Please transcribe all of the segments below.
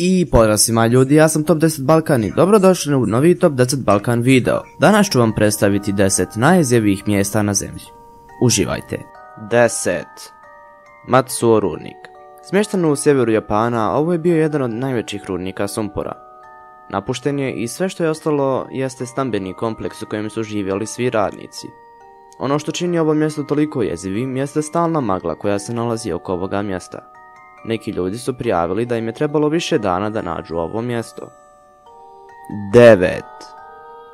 I pozdrav svima ljudi, ja sam Top 10 Balkan i dobrodošli u novi Top 10 Balkan video. Danas ću vam predstaviti 10 najizjavijih mjesta na zemlji. Uživajte. 10. Matsuo rudnik. Smješten u sjeveru Japana, ovo je bio jedan od najvećih rudnika sumpora. Napušten je i sve što je ostalo jeste stambeni kompleks u kojem su živjeli svi radnici. Ono što čini ovo mjesto toliko jezivim jeste stalna magla koja se nalazi oko ovoga mjesta. Neki ljudi su prijavili da im je trebalo više dana da nađu ovo mjesto. 9.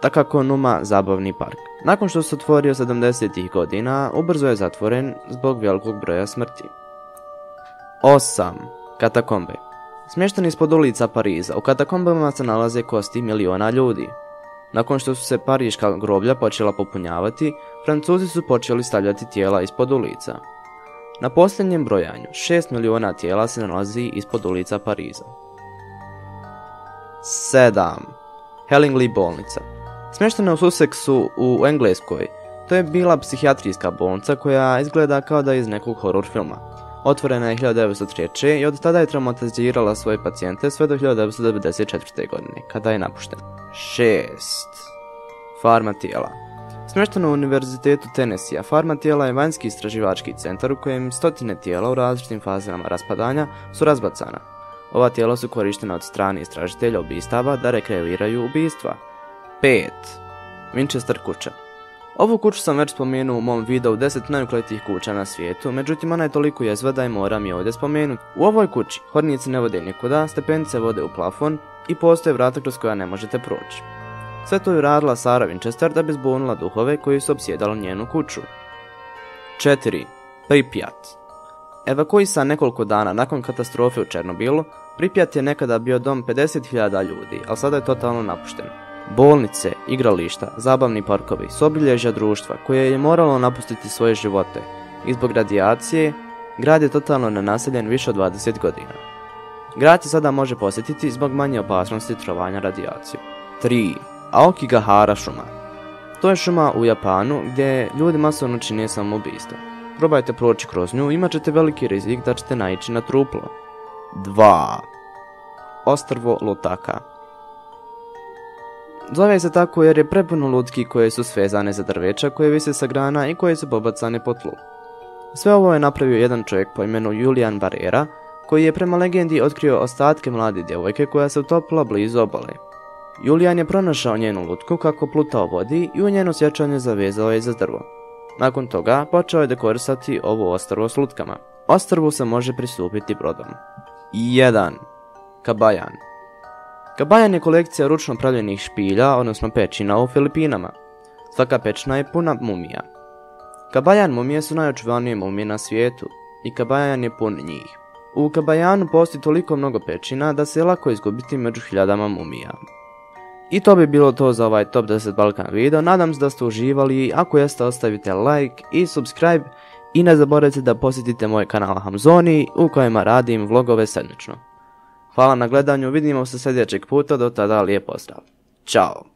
Takakonuma zabavni park. Nakon što se otvorio 70-ih godina, ubrzo je zatvoren zbog velikog broja smrti. 8. Katakombe. Smješteni ispod ulica Pariza, u katakombama se nalaze kosti miliona ljudi. Nakon što su se pariška groblja počela popunjavati, Francuzi su počeli stavljati tijela ispod ulica. Na posljednjem brojanju, 6 miliona tijela se nalazi ispod ulica Pariza. 7. Hellingly bolnica. Smještena u Sussexu u Engleskoj, to je bila psihijatrijska bolnica koja izgleda kao da je iz nekog horror filma. Otvorena je 1903. i od tada je traumatizirala svoje pacijente sve do 1994. godine, kada je napuštena. 6. Farma tijela. Smješteno u Univerzitetu Tennessee, farma tijela je vanjski istraživački centar u kojem stotine tijela u različitim fazama raspadanja su razbacana. Ova tijela su korištena od strane istražitelja ubistava da rekreiraju ubistva. 5. Winchester kuća. Ovu kuću sam već spomenuo u mom videu 10 najukletijih kuća na svijetu, međutim ona je toliko jezva da je moram je ovdje spomenuti. U ovoj kući hodnici ne vode nikuda, stepenice vode u plafon i postoje vrata kroz koja ne možete proći. Sve to je radila Sarah Winchester da bi zbunila duhove koji su opsjedali njenu kuću. 4. Pripjat. Evakuisan nekoliko dana nakon katastrofe u Černobilu, Pripjat je nekada bio dom 50.000 ljudi, ali sada je totalno napušten. Bolnice, igrališta, zabavni parkovi su obilježja društva koje je moralo napustiti svoje živote i zbog radijacije grad je totalno nenaseljen više od 20 godina. Grad se sada može posjetiti zbog manje opasnosti trovanja radijacijom. 3. Aokigahara šuma. To je šuma u Japanu gdje ljudi masovno čine samoubistva. Probajte proći kroz nju, imat ćete veliki rizik da ćete naići na truplo. 2. Ostrvo Lutaka. Zove se tako jer je prepuno lutki koje su svezane za drveća koje vise sa grana i koje su pobacane po tlu. Sve ovo je napravio jedan čovjek po imenu Julian Barrera, koji je prema legendi otkrio ostatke mlade djevojke koja se utopila blizu obale. Julian je pronašao njenu lutku kako pluta u vodi i u njeno sjećanje zavezao je za drvo. Nakon toga počeo je dekorisati ovo ostrvo s lutkama. Ostrvu se može pristupiti brodom. 1. Kabajan. Kabajan je kolekcija ručno pravljenih špilja, odnosno pećina u Filipinama. Svaka pećina je puna mumija. Kabajan mumije su najočuvanije mumije na svijetu i Kabajan je pun njih. U Kabajanu postoji toliko mnogo pećina da se je lako izgubiti među hiljadama mumija. I to bi bilo to za ovaj Top 10 Balkan video, nadam se da ste uživali, ako jeste ostavite like i subscribe i ne zaboravite da posjetite moj kanal Hamzoni u kojima radim vlogove sedmično. Hvala na gledanju, vidimo se sljedećeg puta, do tada lijep pozdrav. Ćao!